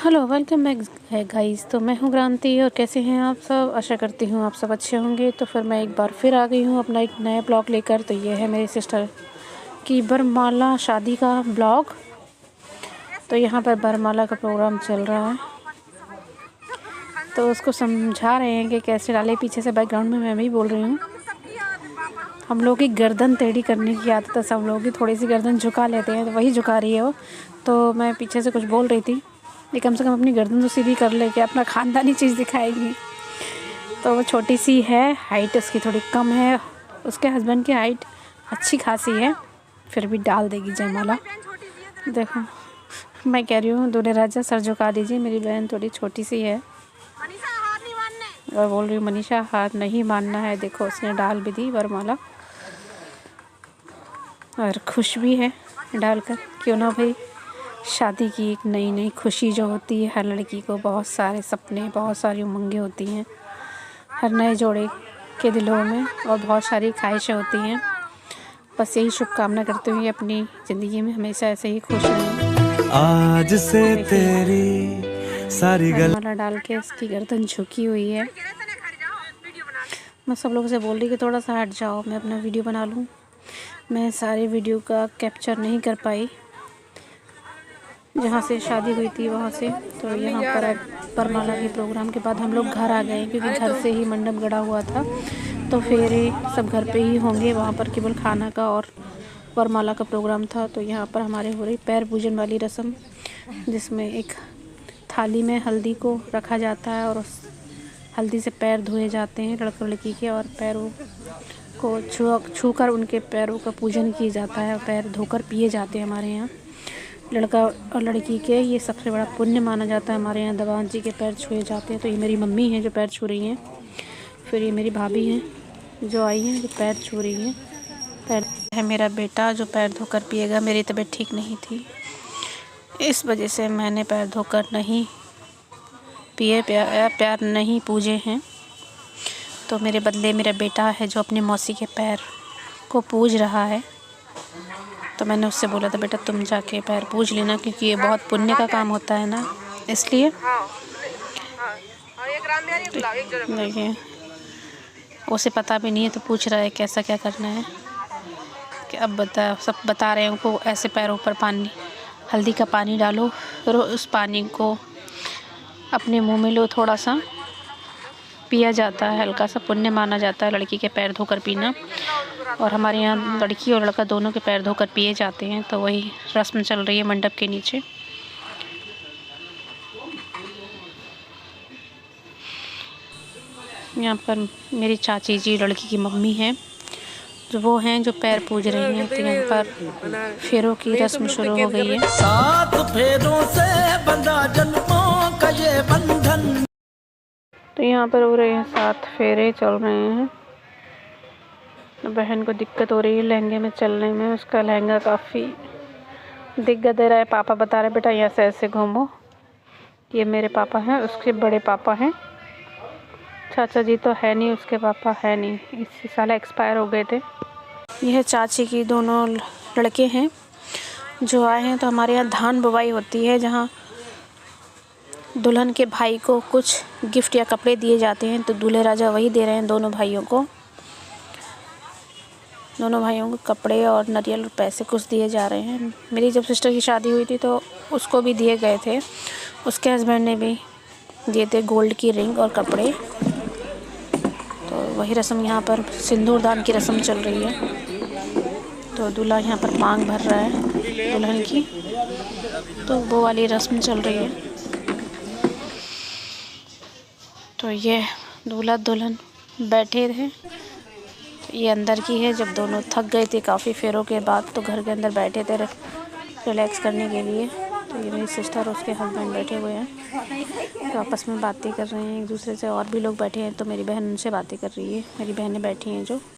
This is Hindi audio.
हेलो, वेलकम बैक है गाइस। तो मैं हूँ क्रांति और कैसे हैं आप सब। आशा करती हूँ आप सब अच्छे होंगे। तो फिर मैं एक बार फिर आ गई हूँ अपना एक नया ब्लॉग लेकर। तो ये है मेरी सिस्टर की बरमाला शादी का ब्लॉग। तो यहाँ पर बरमाला का प्रोग्राम चल रहा है, तो उसको समझा रहे हैं कि कैसे डाले। पीछे से बैकग्राउंड में मैं भी बोल रही हूँ। हम लोग की गर्दन टेढ़ी करने की आदत है, सब लोग की थोड़ी सी गर्दन झुका लेते हैं, तो वही झुका रही है वो। तो मैं पीछे से कुछ बोल रही थी, ये कम से कम अपनी गर्दन तो सीधी कर ले, कि अपना ख़ानदानी चीज़ दिखाएगी। तो वो छोटी सी है, हाइट उसकी थोड़ी कम है, उसके हस्बैंड की हाइट अच्छी खासी है, फिर भी डाल देगी जयमाला। देखो, मैं कह रही हूँ दूल्हे राजा सर झुका दीजिए, मेरी बहन थोड़ी छोटी सी है और बोल रही हूँ मनीषा हाथ नहीं मानना है। देखो, उसने डाल भी दी वरमाला और खुश भी है डालकर। क्यों ना भाई, शादी की एक नई नई खुशी जो होती है, हर लड़की को बहुत सारे सपने, बहुत सारी उमंगें होती हैं हर नए जोड़े के दिलों में, और बहुत सारी ख्वाहिशें होती हैं। बस यही शुभकामना करते हुए अपनी ज़िंदगी में हमेशा ऐसे ही खुश रहें। आज से तेरी सारी वरमाला डाल के इसकी गर्दन झुकी हुई है। मैं सब लोगों से बोल रही कि थोड़ा सा हट जाओ, मैं अपना वीडियो बना लूँ। मैं सारे वीडियो का कैप्चर नहीं कर पाई जहाँ से शादी हुई थी वहाँ से। तो यहाँ पर अब वरमाला के प्रोग्राम के बाद हम लोग घर आ गए, क्योंकि घर से ही मंडप गड़ा हुआ था। तो फेरे सब घर पे ही होंगे, वहाँ पर केवल खाना का और वरमाला का प्रोग्राम था। तो यहाँ पर हमारे हो रही पैर पूजन वाली रस्म, जिसमें एक थाली में हल्दी को रखा जाता है और उस हल्दी से पैर धोए जाते हैं लड़का लड़की के, और पैरों को छू कर उनके पैरों का पूजन किया जाता है। पैर धोकर पिए जाते हैं हमारे यहाँ लड़का और लड़की के। ये सबसे बड़ा पुण्य माना जाता है हमारे यहाँ। दवान जी के पैर छुए जाते हैं। तो ये मेरी मम्मी हैं जो पैर छू रही हैं, फिर ये मेरी भाभी हैं जो आई हैं जो पैर छू रही हैं। पैर है मेरा बेटा जो पैर धोकर पिएगा। मेरी तबीयत ठीक नहीं थी, इस वजह से मैंने पैर धोकर नहीं पिए, प्यार नहीं पूजे हैं। तो मेरे बदले मेरा बेटा है जो अपनी मौसी के पैर को पूज रहा है। तो मैंने उससे बोला था, बेटा तुम जाके पैर पूज लेना, क्योंकि ये बहुत पुण्य का काम होता है ना, इसलिए। देखिए, उसे पता भी नहीं है तो पूछ रहा है कैसा क्या करना है। कि अब सब बता रहे हैं उनको, ऐसे पैरों पर पानी, हल्दी का पानी डालो, फिर उस पानी को अपने मुंह में लो, थोड़ा सा पिया जाता है, हल्का सा पुण्य माना जाता है लड़की के पैर धोकर पीना। और हमारे यहाँ लड़की और लड़का दोनों के पैर धोकर पिए जाते हैं। तो वही रस्म चल रही है मंडप के नीचे। यहाँ पर मेरी चाची जी लड़की की मम्मी हैं, जो वो हैं जो पैर पूज रही हैं। तो यहाँ पर फेरों की रस्म शुरू हो गई है। 7 फेरों से बंधा जन्मों का ये बंधन। तो यहाँ पर हो रहे हैं 7 फेरे चल रहे हैं। बहन को दिक्कत हो रही है लहंगे में चलने में, उसका लहंगा काफ़ी दिक्कत दे रहा है। पापा बता रहे बेटा यहाँ से ऐसे घूमो। ये मेरे पापा हैं, उसके बड़े पापा हैं। चाचा जी तो है नहीं, उसके पापा है नहीं, इसी साल एक्सपायर हो गए थे। यह चाची की दोनों लड़के हैं जो आए हैं। तो हमारे यहाँ धान बुवाई होती है, जहाँ दुल्हन के भाई को कुछ गिफ्ट या कपड़े दिए जाते हैं। तो दूल्हे राजा वही दे रहे हैं दोनों भाइयों को कपड़े और नारियल और पैसे कुछ दिए जा रहे हैं। मेरी जब सिस्टर की शादी हुई थी तो उसको भी दिए गए थे, उसके हस्बैंड ने भी दिए थे गोल्ड की रिंग और कपड़े। तो वही रस्म यहाँ पर सिंदूर दान की रस्म चल रही है। तो दूल्हा यहाँ पर मांग भर रहा है दुल्हन की, तो वो वाली रस्म चल रही है। तो ये दूल्हा दुल्हन बैठे थे। ये अंदर की है, जब दोनों थक गए थे काफ़ी फेरों के बाद, तो घर के अंदर बैठे थे रिलैक्स करने के लिए। तो ये मेरी सिस्टर और उसके हस्बैंड बैठे हुए हैं, तो आपस में बातें कर रहे हैं एक दूसरे से। और भी लोग बैठे हैं, तो मेरी बहन उनसे बातें कर रही है। मेरी बहनें बैठी हैं जो